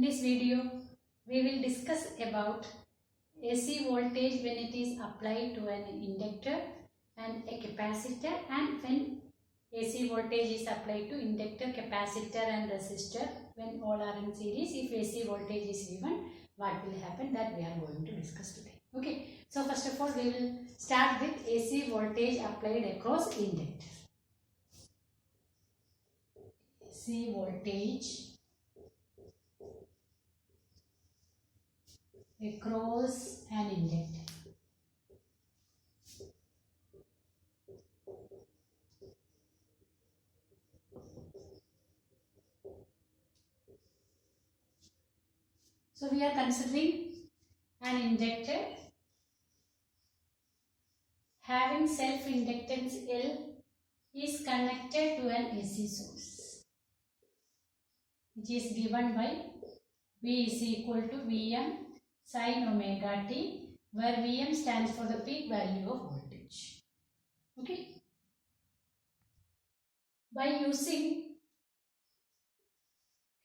this video, we will discuss about AC voltage when it is applied to an inductor and a capacitor, and when AC voltage is applied to inductor, capacitor and resistor when all are in series. If AC voltage is given, what will happen, that we are going to discuss today. Okay, so first of all we will start with AC voltage applied across inductor. AC voltage across an inductor. So we are considering an inductor having self-inductance L is connected to an AC source, which is given by V is equal to Vm sin omega t, where Vm stands for the peak value of voltage. Okay. By using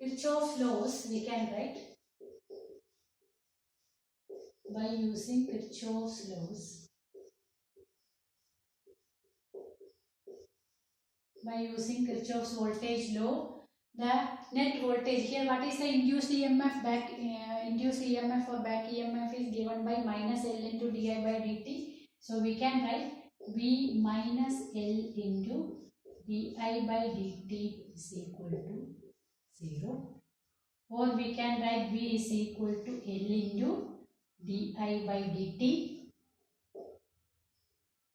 Kirchhoff's laws, we can write, by using Kirchhoff's laws, by using Kirchhoff's voltage law, the net voltage here, what is the induced EMF? Induced EMF or back EMF is given by minus L into di by dt. So we can write V minus L into di by dt is equal to 0, or we can write V is equal to L into di by dt,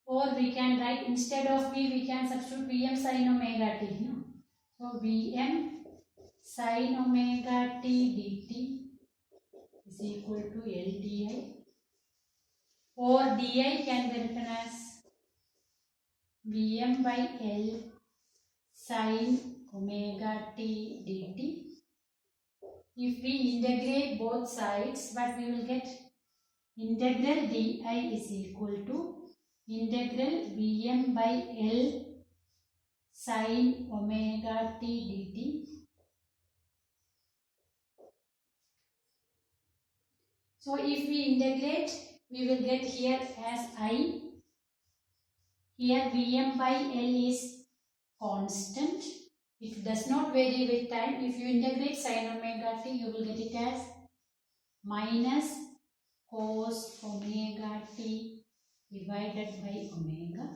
or we can write, instead of V we can substitute Vm sin omega t. No? So Vm sin omega t dt is equal to L di, or di can be written as Vm by L sin omega t dt. If we integrate both sides, what we will get? Integral di is equal to integral Vm by L sin omega t dt. So if we integrate, we will get here as I. Here Vm by L is constant. It does not vary with time. If you integrate sin omega t, you will get it as minus cos omega t divided by omega.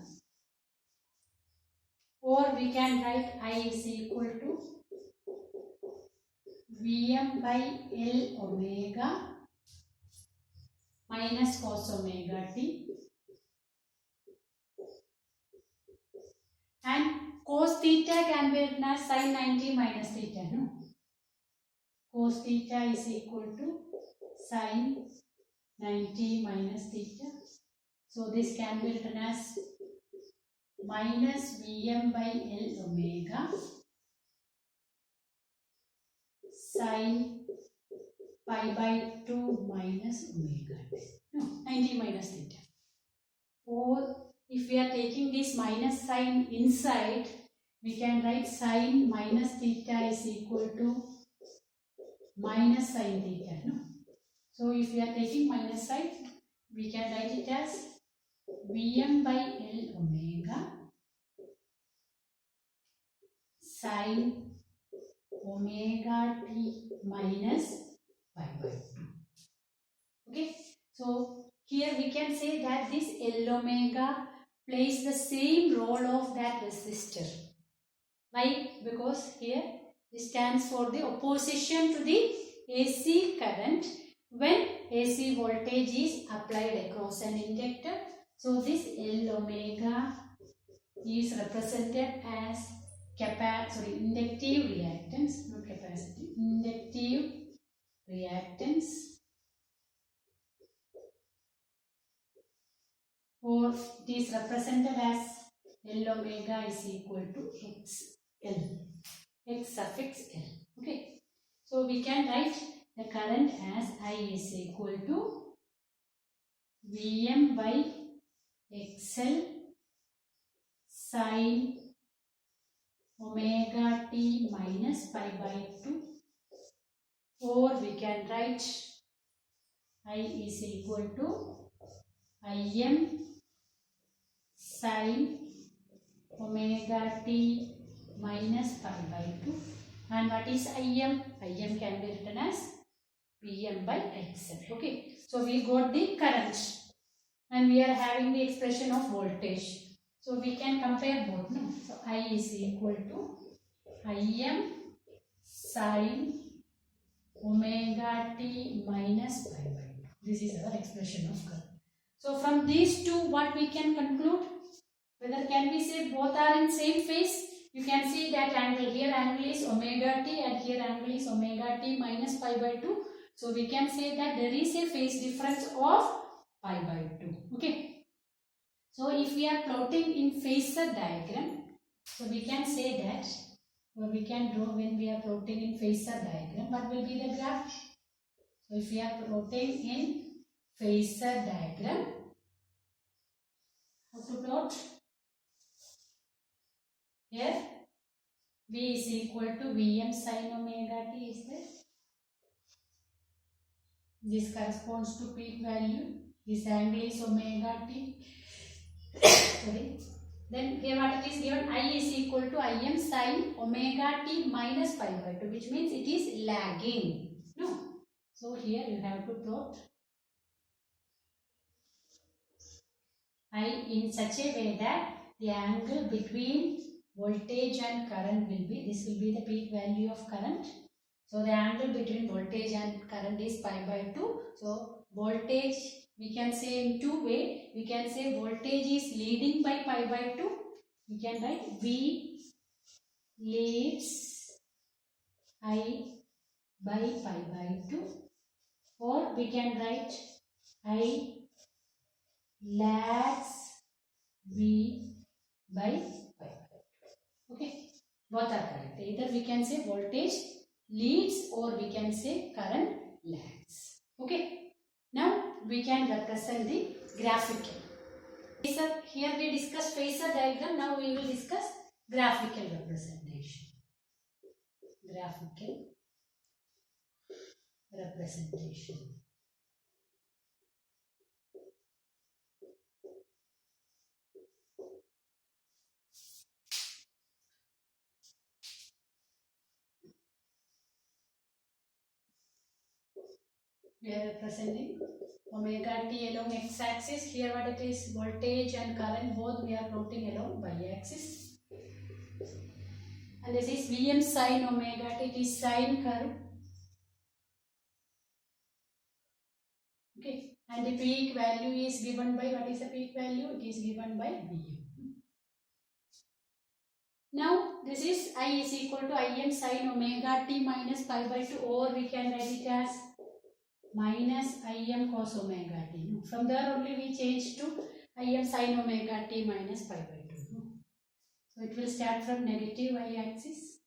Or we can write I is equal to Vm by L omega minus cos omega t, and cos theta can be written as sin 90 minus theta. No? Cos theta is equal to sin 90 minus theta. So this can be written as minus Vm by L omega sin pi by 2 minus omega t. No, 90 minus theta. Or if we are taking this minus sign inside, we can write sin minus theta is equal to minus sin theta. No? So if we are taking minus side, we can write it as Vm by L omega sin omega t minus pi by 2. Okay. So here we can say that this L omega plays the same role of that resistor. Why? Because here this stands for the opposition to the AC current when AC voltage is applied across an inductor. So this L omega is represented as inductive reactance, not capacity, inductive reactance, or it is represented as L omega is equal to XL, X suffix L. Okay. So we can write the current as I is equal to Vm by XL sin omega t minus pi by 2 or we can write I is equal to Im sin omega t minus pi by 2. And what is Im? Im can be written as Vm by XL. Okay. So we got the current and we are having the expression of voltage. So we can compare both. No? So I is equal to Im sin omega t minus pi by 2. This is our expression of current. So from these two, what we can conclude? Whether can we say both are in same phase? You can see that angle. Here angle is omega t and here angle is omega t minus pi by 2. So we can say that there is a phase difference of pi by 2. Okay. So if we are plotting in phasor diagram, so we can say that, or we can draw when we are plotting in phasor diagram, what will be the graph? So if we are plotting in phasor diagram, how to plot? Here V is equal to Vm sin omega t is there. This corresponds to peak value. This angle is omega t. Sorry. Then here what it is given, I is equal to Im sin omega t minus pi by 2, which means it is lagging. No. So here you have to plot I in such a way that the angle between voltage and current will be, this will be the peak value of current. So the angle between voltage and current is pi by 2. So voltage, we can say in two ways. We can say voltage is leading by pi by 2. We can write V leads I by pi by 2. Or we can write I lags V by pi by 2. Okay. Both are correct. Either we can say voltage leads or we can say current lags. Okay. Now we can represent the graphical. Here we discuss phasor diagram. Now we will discuss graphical representation. Graphical representation. We are representing omega t along x-axis. Here what it is, voltage and current both we are plotting along y-axis. And this is Vm sin omega t, it is sine curve. Okay. And the peak value is given by, what is the peak value? It is given by Vm. Now this is I is equal to Im sin omega t minus pi by 2, or we can write it as minus Im cos omega t. From there only we change to Im sin omega t minus pi by 2. So it will start from negative y-axis.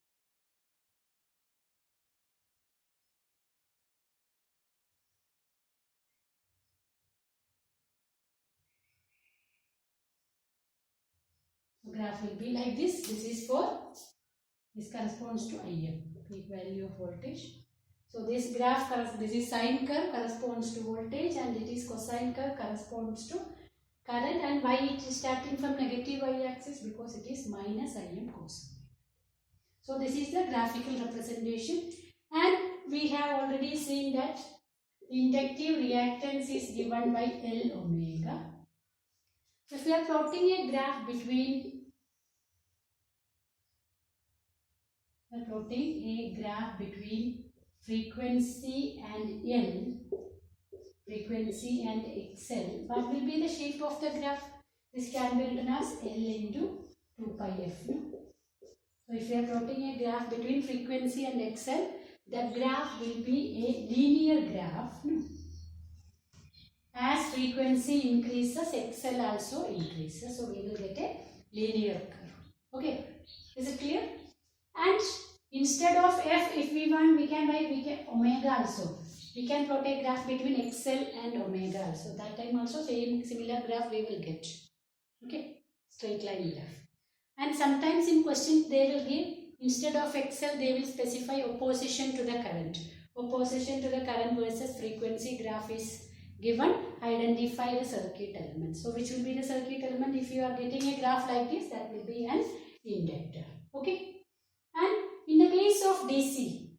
So graph will be like this. This is for, this corresponds to Im, peak value of voltage. So this graph, this is sine curve corresponds to voltage and it is cosine curve corresponds to current, and why it is starting from negative y-axis? Because it is minus Im cos. So this is the graphical representation, and we have already seen that inductive reactance is given by L omega. So if we are plotting a graph between, frequency and L, frequency and XL, what will be the shape of the graph? This can be written as L into 2 pi f. So if we are plotting a graph between frequency and XL, the graph will be a linear graph. As frequency increases, XL also increases. So we will get a linear curve. Okay, is it clear? And instead of f, if we want, we can write omega also. We can plot a graph between XL and omega also. That time also same similar graph we will get. Okay, straight line graph. And sometimes in questions they will give, instead of XL they will specify opposition to the current. Opposition to the current versus frequency graph is given. Identify the circuit element. So which will be the circuit element? If you are getting a graph like this, that will be an inductor. Okay. And in the case of DC,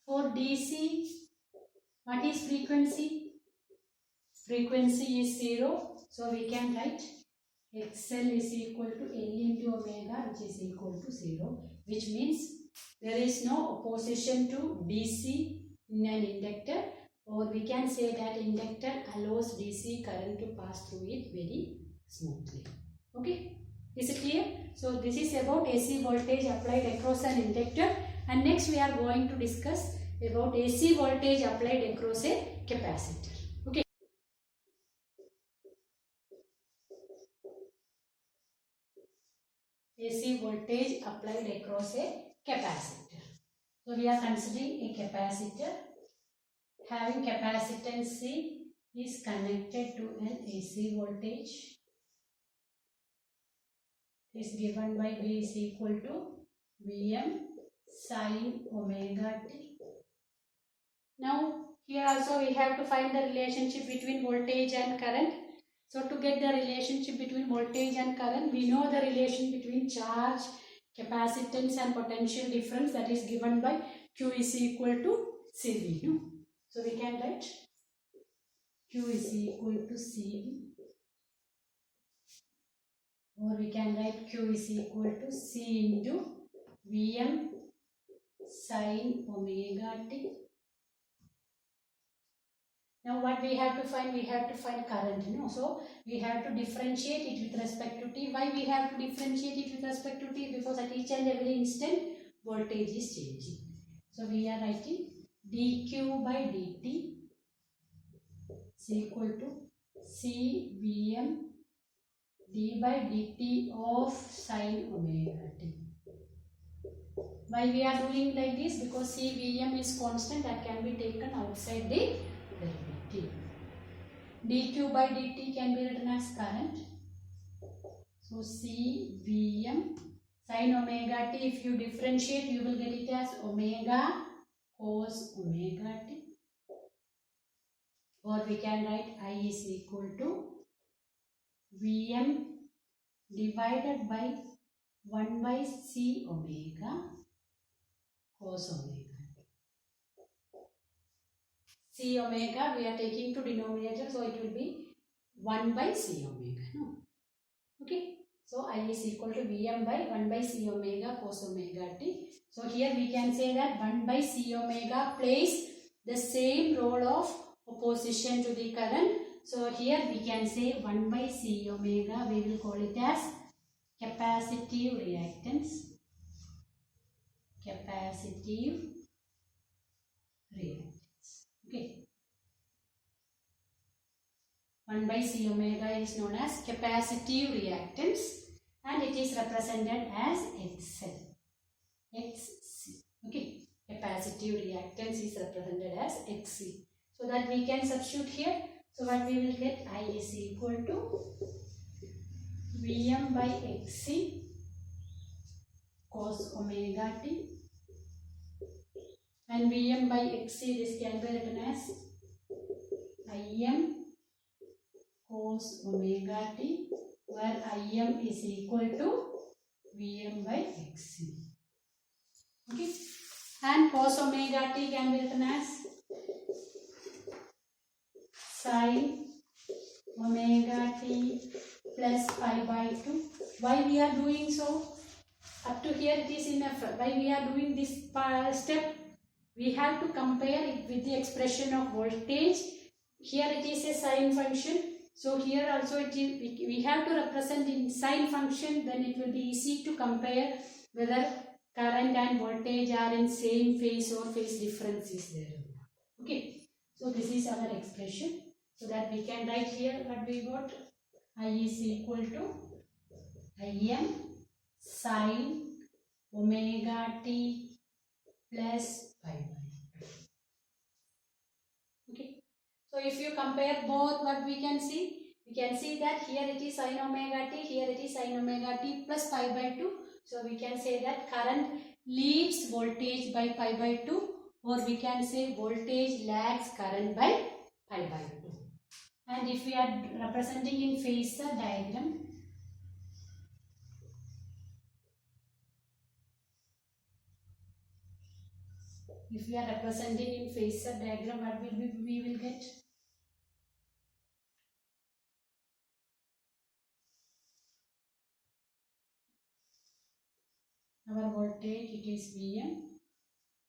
for DC, what is frequency? Frequency is 0. So we can write XL is equal to L into omega, which is equal to 0, which means there is no opposition to DC in an inductor, or we can say that inductor allows DC current to pass through it very smoothly. Okay, is it clear? So this is about AC voltage applied across an inductor, and next we are going to discuss about AC voltage applied across a capacitor. Okay. AC voltage applied across a capacitor. So we are considering a capacitor having capacitance C is connected to an AC voltage. Is given by V is equal to Vm sin omega t. Now here also we have to find the relationship between voltage and current. So to get the relationship between voltage and current, we know the relation between charge, capacitance and potential difference, that is given by Q is equal to CV. No? So we can write Q is equal to CV, or we can write Q is equal to C into Vm sin omega t. Now what we have to find? We have to find current. No? So we have to differentiate it with respect to t. Why we have to differentiate it with respect to t? Because at each and every instant voltage is changing. So we are writing dq by dt is equal to CVm d by dt of sin omega t. Why we are doing like this? Because CVm is constant, that can be taken outside the derivative. dq by dt can be written as current. So CVm sin omega t, if you differentiate, you will get it as omega cos omega t. Or we can write I is equal to Vm divided by 1 by C omega cos omega. C omega we are taking to denominator, so it will be 1 by C omega. No? Okay. So I is equal to Vm by 1 by C omega cos omega t. So here we can say that 1 by C omega plays the same role of opposition to the current. So here we can say 1 by C omega, we will call it as capacitive reactance. Capacitive reactance. Okay. 1 by C omega is known as capacitive reactance, and it is represented as XL. XC. Okay. Capacitive reactance is represented as XC. So that we can substitute here. So what we will get, I is equal to Vm by Xc cos omega t, and Vm by Xc, this can be written as Im cos omega t, where Im is equal to Vm by Xc. Okay, and cos omega t can be written as sin omega t plus pi by 2. Why we are doing so? Up to here it is enough. Why we are doing this step? We have to compare it with the expression of voltage. Here it is a sine function. So here also it is, we have to represent in sine function, then it will be easy to compare whether current and voltage are in same phase or phase difference is there. Okay. So this is our expression. So that we can write here what we got. I is equal to Im sin omega t plus pi by 2. Okay. So if you compare both, what we can see? We can see that here it is sin omega t, here it is sin omega t plus pi by 2. So we can say that current leads voltage by pi by 2, or we can say voltage lags current by pi by 2. And if we are representing in phasor diagram, what we will get? Our voltage, it is Vm,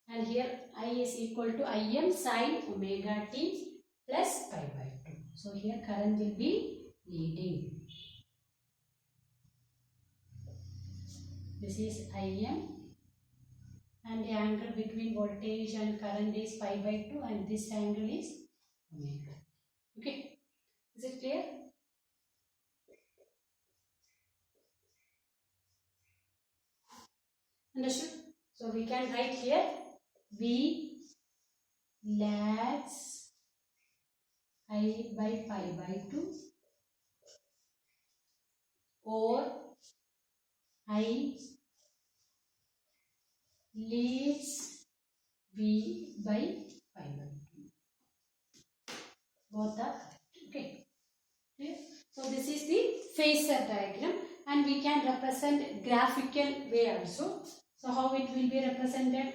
and here I is equal to Im sin omega t plus pi by 2. So here current will be leading. This is Im, and the angle between voltage and current is pi by 2, and this angle is omega. Okay, is it clear? Understood? So we can write here V lags I by pi by 2, or I leads V by pi by 2. Both are correct. Okay. So this is the phasor diagram, and we can represent graphical way also. So how it will be represented?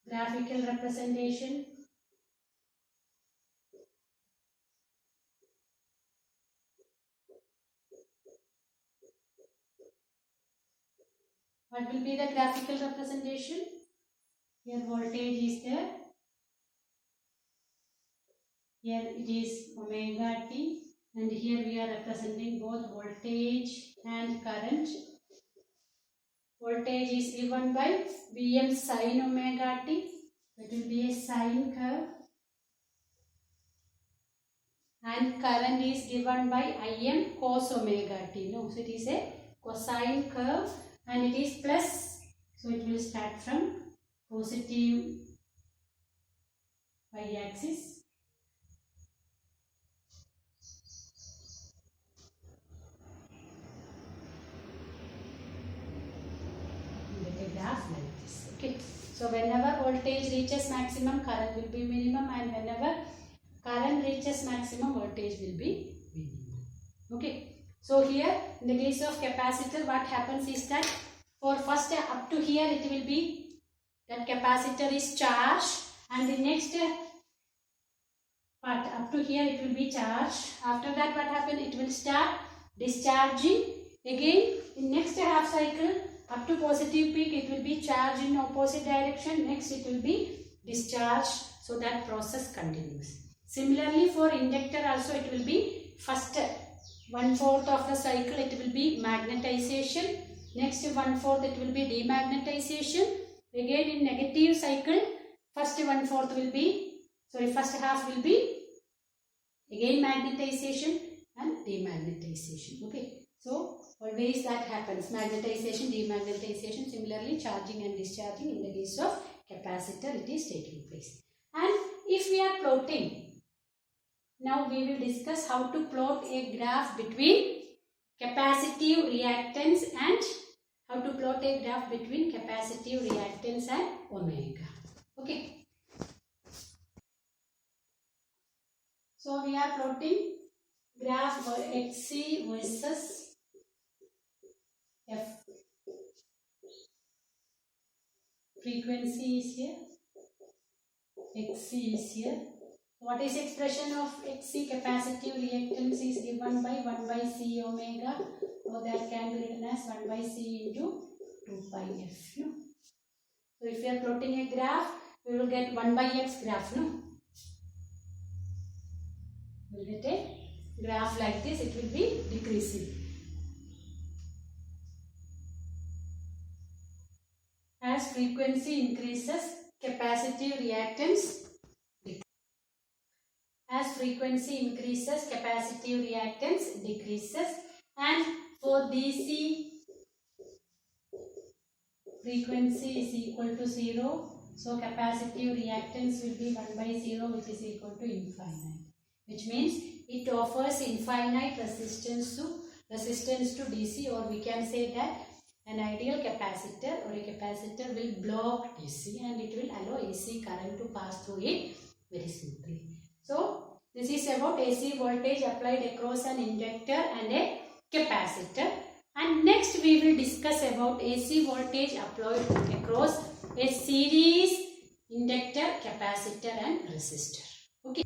Graphical representation. What will be the graphical representation? Here voltage is there. Here it is omega t, and here we are representing both voltage and current. Voltage is given by Vm sin omega t. It will be a sine curve. And current is given by Im cos omega t. No, so it is a cosine curve, and it is plus. So it will start from positive y-axis. Graph like this. Okay. So whenever voltage reaches maximum, current will be minimum, and whenever current reaches maximum, voltage will be minimum. Okay. So here in the case of capacitor, what happens is that for first up to here it will be that capacitor is charged, and the next part up to here it will be charged. After that what happens? It will start discharging. Again in next half cycle, up to positive peak, it will be charged in opposite direction. Next it will be discharged. So that process continues. Similarly for inductor also, it will be first 1/4 of the cycle it will be magnetization. Next 1/4 it will be demagnetization. Again in negative cycle, first 1/4 will be, first half will be again magnetization and demagnetization. Okay. So always that happens, magnetization, demagnetization. Similarly charging and discharging in the case of capacitor, it is taking place. And if we are plotting, now we will discuss how to plot a graph between capacitive reactance and how to plot a graph between capacitive reactance and omega. Okay. So we are plotting graph for Xc versus F. Frequency is here, Xc is here. What is expression of Xc? Capacitive reactance is given by 1 by C omega, or that can be written as 1 by C into 2 pi F. No? So if we are plotting a graph, we will get 1 by X graph. No? We will get a graph like this. It will be decreasing. As frequency increases, capacitive reactance decreases. As frequency increases, capacitive reactance decreases. And for DC, frequency is equal to 0. So capacitive reactance will be 1 by 0, which is equal to infinite. Which means it offers infinite resistance to DC, or we can say that An ideal capacitor or a capacitor will block DC and it will allow AC current to pass through it very smoothly. So, this is about AC voltage applied across an inductor and a capacitor. And next we will discuss about AC voltage applied across a series inductor, capacitor and resistor. Okay.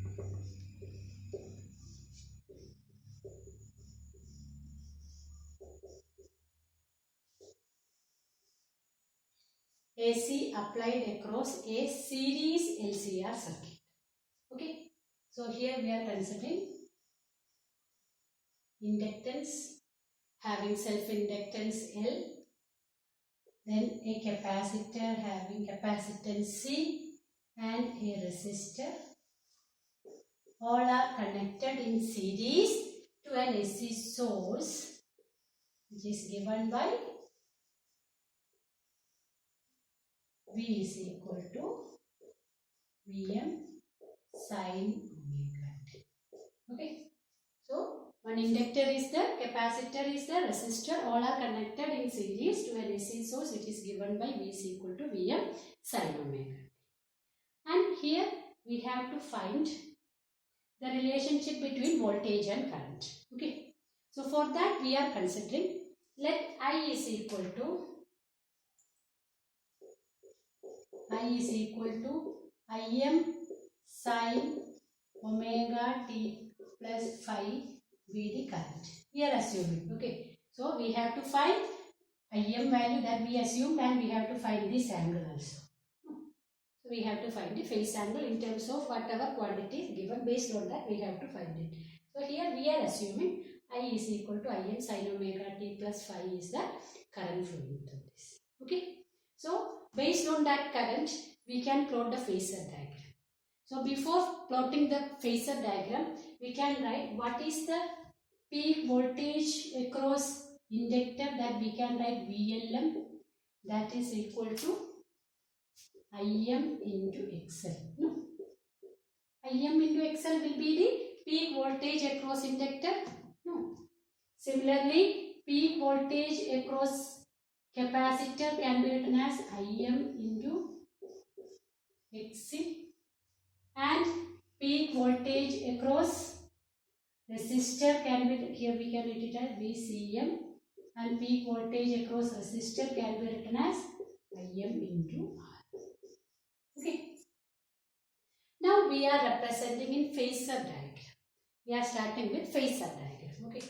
AC applied across a series LCR circuit. Okay. So here we are considering inductance having self-inductance L, then a capacitor having capacitance C and a resistor. All are connected in series to an AC source which is given by V is equal to Vm sin omega t. Okay. So, one inductor is there, capacitor is there, resistor, all are connected in series to an AC source which is given by V is equal to Vm sin omega t. And here we have to find the relationship between voltage and current. Okay. So, for that we are considering, let I is equal to Im sin omega t plus phi be the current. We are assuming. Okay. So, we have to find Im value that we assumed and we have to find this angle also. So, we have to find the phase angle in terms of whatever quantity is given. Based on that we have to find it. So, here we are assuming I is equal to Im sin omega t plus phi is the current flowing through this. Okay. So, based on that current we can plot the phasor diagram. So, before plotting the phasor diagram we can write what is the peak voltage across inductor, that we can write VLM, that is equal to Im into XL. No? Im into XL will be the peak voltage across inductor. No. Similarly, peak voltage across capacitor can be written as Im into XC, and peak voltage across resistor can be, here we can write it as VCM, and peak voltage across resistor can be written as Im into R. Okay. Now we are representing in phasor diagram. We are starting with phasor diagram. Okay.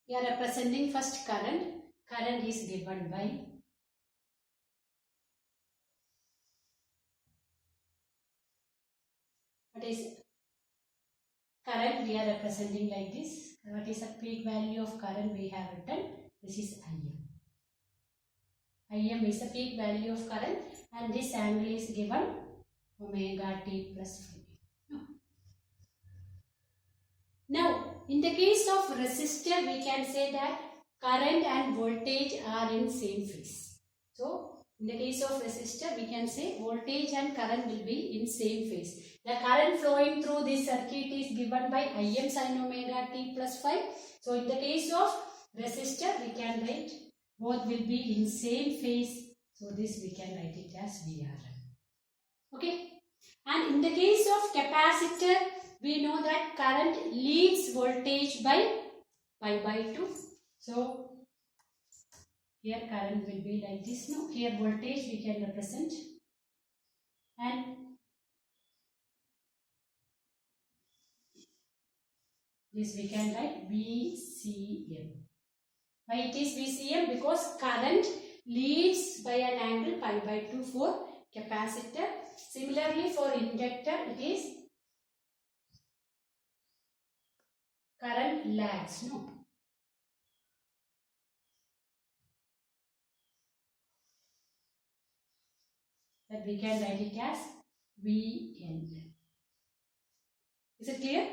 We are representing first current. Current is given by what is current, we are representing like this. What is the peak value of current we have written? This is Im. Im is the peak value of current and this angle is given omega t plus phi. Now, in the case of resistor, we can say that current and voltage are in same phase. So, in the case of resistor, we can say voltage and current will be in same phase. The current flowing through this circuit is given by Im sin omega t plus phi. So, in the case of resistor, we can write both will be in same phase. So, this we can write it as VRM. Okay. And in the case of capacitor, we know that current leads voltage by pi by 2. So, here current will be like this. No, here voltage we can represent, and this we can write VCM. Why it is VCM? Because current leads by an angle pi by 2 for capacitor. Similarly, for inductor, it is current lags. No. That we can write it as VN. Is it clear?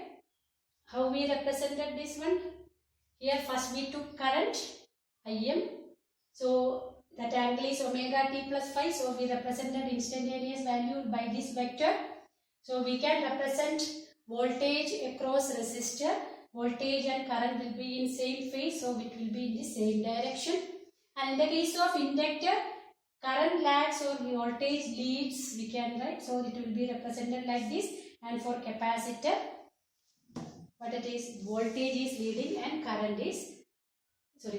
How we represented this one? Here first we took current Im. So That angle is omega t plus phi. So we represented instantaneous value by this vector. So we can represent voltage across resistor. Voltage and current will be in same phase, so it will be in the same direction. And in the case of inductor, current lags or voltage leads, we can write. So it will be represented like this. And for capacitor, what it is, voltage is leading and current is,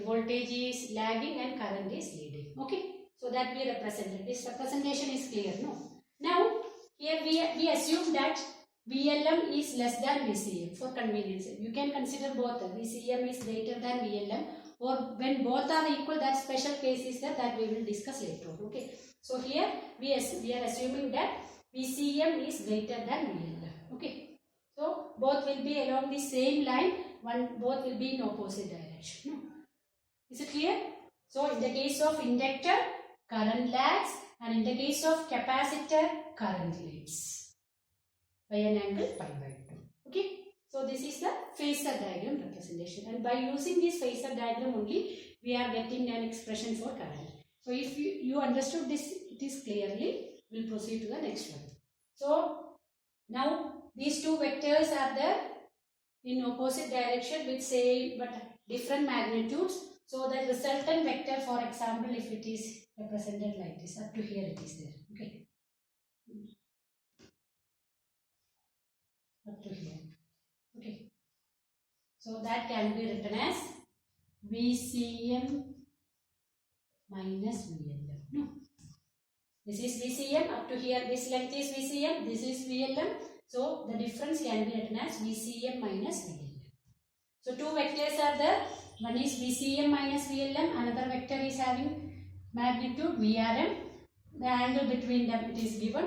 voltage is lagging and current is leading. Okay, so that we represented. This representation is clear, no? Now here we assume that VLM is less than VCM for convenience. You can consider both. VCM is greater than VLM, or when both are equal, that special case is there, that we will discuss later on. Okay, so here we are assuming that VCM is greater than VLM. Okay, so both will be along the same line. Both will be in opposite direction. No? Is it clear? So in the case of inductor, current lags, and in the case of capacitor, current leads by an angle pi by 2. Okay. So this is the phasor diagram representation, and by using this phasor diagram only, we are getting an expression for current. So if you understood this, it is clearly, we'll proceed to the next one. So now these two vectors are there in opposite direction with same but different magnitudes. So the resultant vector, for example, if it is represented like this, up to here it is there. Okay. Up to here. Okay. So that can be written as VCM minus VLM. No. This is VCM, up to here this length is VCM, this is VLM. So the difference can be written as VCM minus VLM. So two vectors are there. One is VCM minus VLM, another vector is having magnitude VRM. The angle between them, it is given.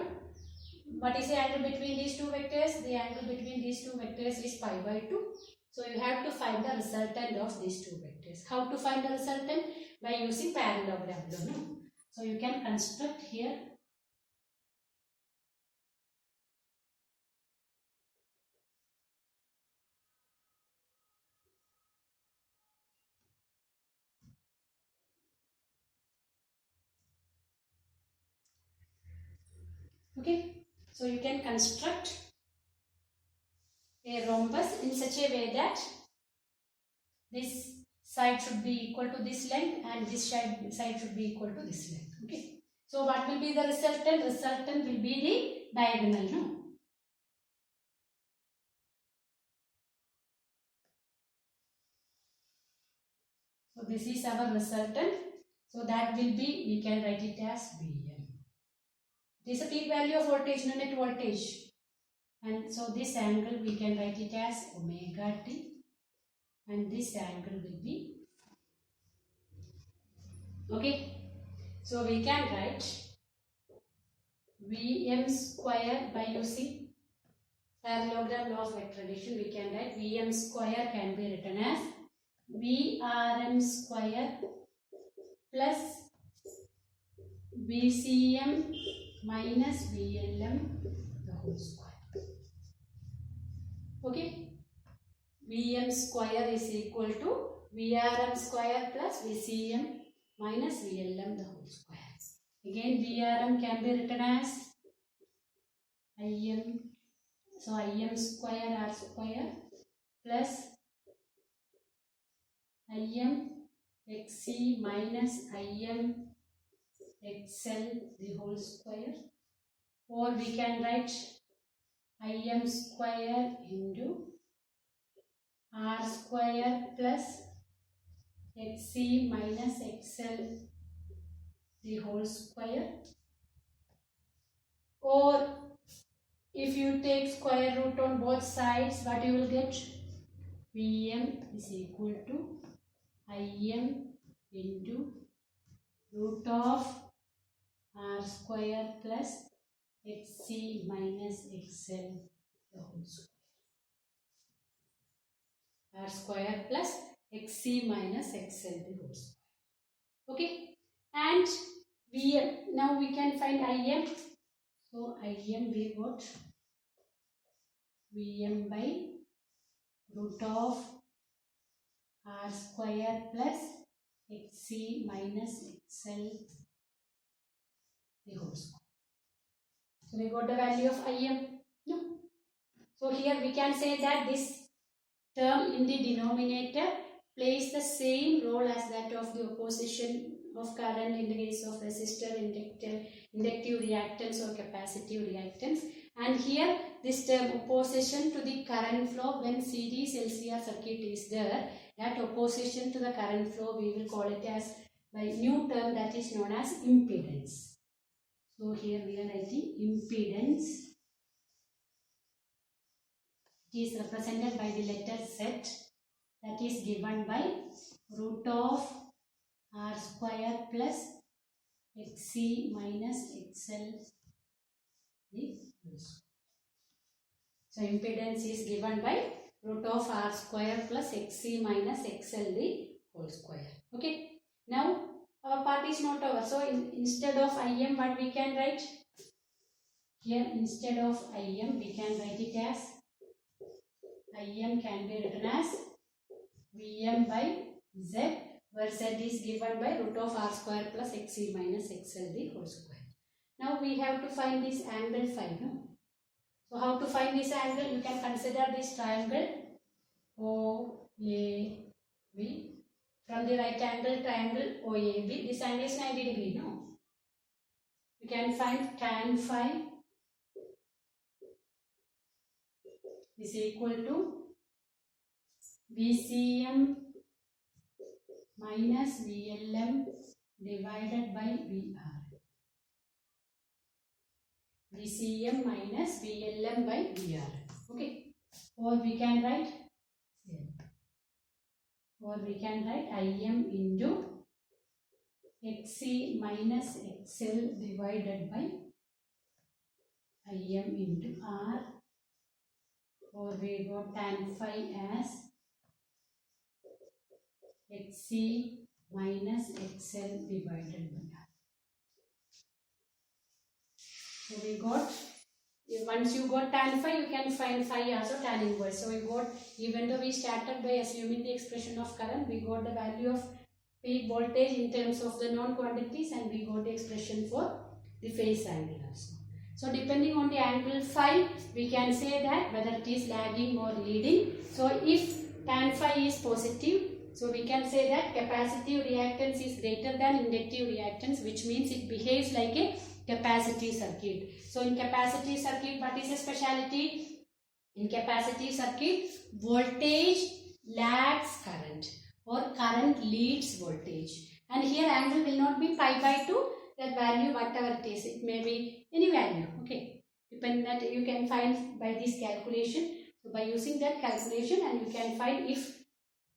What is the angle between these two vectors? The angle between these two vectors is pi by 2. So you have to find the resultant of these two vectors. How to find the resultant? By using parallelogram. No? So you can construct here. Okay. So you can construct a rhombus in such a way that this side should be equal to this length and this side should be equal to this length. Okay. So what will be the resultant? Resultant will be the diagonal. No? So this is our resultant. So that will be, we can write it as Vm. This is a peak value of voltage, no net voltage. And so this angle we can write it as omega t. And this angle will be, okay. So we can write Vm square by using parallelogram law of vector addition. We can write Vm square can be written as Vrm square plus Vcm minus VLM the whole square. Okay. Vm square is equal to Vrm square plus Vcm minus VLM the whole square. Again Vrm can be written as Im, so Im square R square plus Im Xc minus Im XL the whole square, or we can write Im square into R square plus Xc minus XL the whole square, or if you take square root on both sides, what you will get? Vm is equal to Im into root of R square plus Xc minus XL the whole square. R square plus Xc minus XL the whole square. Okay. And Vm, now we can find Im. So Im we got Vm by root of R square plus xc minus xl the whole square. So we got the value of Im. No. So here we can say that this term in the denominator plays the same role as that of the opposition of current in the case of resistor, inductor, inductive reactance or capacitive reactance. And here this term opposition to the current flow when series LCR circuit is there, that opposition to the current flow we will call it as by new term that is known as impedance. So here we are writing impedance. It is represented by the letter Z, that is given by root of r square plus xc minus xl the whole square. So impedance is given by root of r square plus xc minus xl the whole square. Okay. Now our part is not over. So instead of Im, what we can write? Here instead of Im we can write it as Im can be written as Vm by Z, where Z is given by root of r square plus xc minus xl the whole square. Now we have to find this angle phi. No? So how to find this angle? You can consider this triangle OAB. From the right angle triangle OAB, this angle is 90 degree. No? You can find tan phi is equal to VCM minus VLM divided by VR. VCM minus VLM by VR. Okay. Or we can write Im into XC minus XL divided by Im into R. Or we got tan phi as XC minus XL divided by R. So we got, once you got tan phi, you can find phi also tan inverse. So we got, even though we started by assuming the expression of current, we got the value of peak voltage in terms of the known quantities, and we got the expression for the phase angle also. So depending on the angle phi, we can say that whether it is lagging or leading. So if tan phi is positive, so we can say that capacitive reactance is greater than inductive reactance, which means it behaves like a capacitive circuit. So in capacitive circuit, what is the speciality? In capacitive circuit, voltage lags current or current leads voltage. And here angle will not be pi by 2, that value whatever it is, it may be any value. Okay, depending that you can find by this calculation. So by using that calculation, and you can find if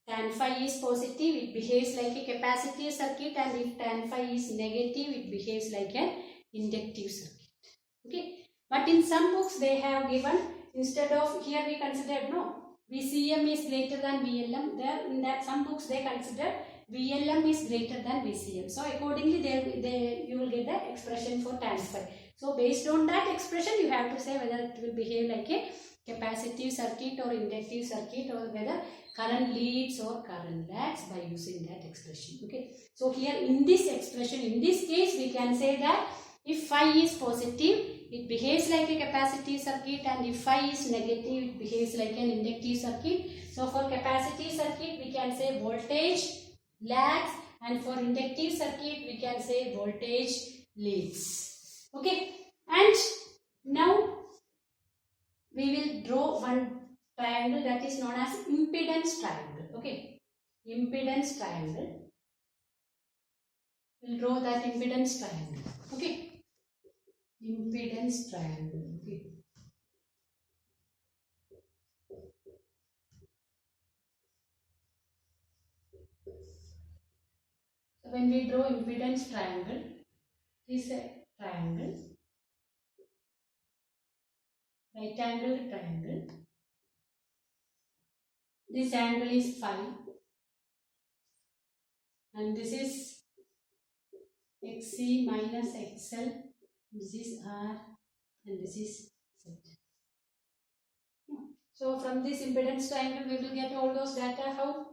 tan phi is positive, it behaves like a capacitive circuit, and if tan phi is negative, it behaves like an inductive circuit. Okay, but in some books they have given, instead of, here we considered no, VCM is greater than VLM. There in that some books they consider VLM is greater than VCM. So accordingly you will get the expression for tan phi. So based on that expression you have to say whether it will behave like a capacitive circuit or inductive circuit, or whether current leads or current lags by using that expression. Okay. So here in this expression, in this case we can say that if phi is positive, it behaves like a capacitive circuit, and if phi is negative, it behaves like an inductive circuit. So for capacitive circuit we can say voltage lags, and for inductive circuit we can say voltage leads. Okay, and now we will draw one triangle that is known as impedance triangle. Okay, impedance triangle. We'll draw that impedance triangle. Okay, impedance triangle. Okay. So when we draw impedance triangle, this is a triangle, right angle triangle. This angle is phi, and this is XC minus XL, this is R, and this is Z. So from this impedance triangle we will get all those data. How?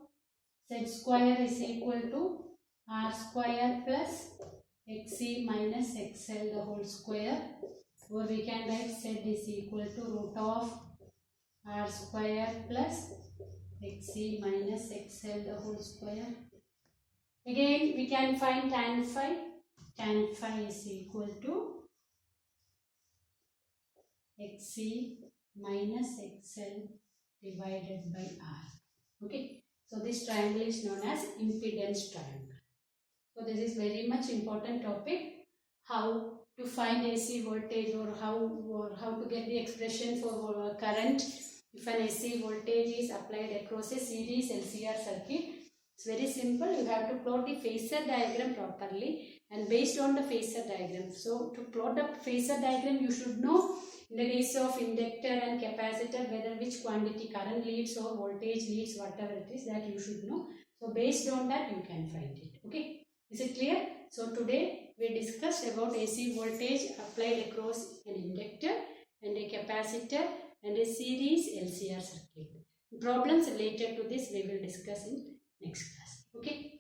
Z square is equal to R square plus Xc minus XL the whole square, or we can write Z is equal to root of R square plus Xc minus XL the whole square. Again we can find tan phi. Tan phi is equal to Xc minus XL divided by R. Okay, so this triangle is known as impedance triangle. So this is very much important topic, how to find AC voltage, or how to get the expression for current if an AC voltage is applied across a series LCR circuit. It's very simple. You have to plot the phasor diagram properly, and based on the phasor diagram. So to plot the phasor diagram, you should know in the case of inductor and capacitor whether which quantity current leads or voltage leads, whatever it is, that you should know. So based on that you can find it. Okay. Is it clear? So today we discussed about AC voltage applied across an inductor and a capacitor and a series LCR circuit. Problems related to this we will discuss in next class. Okay.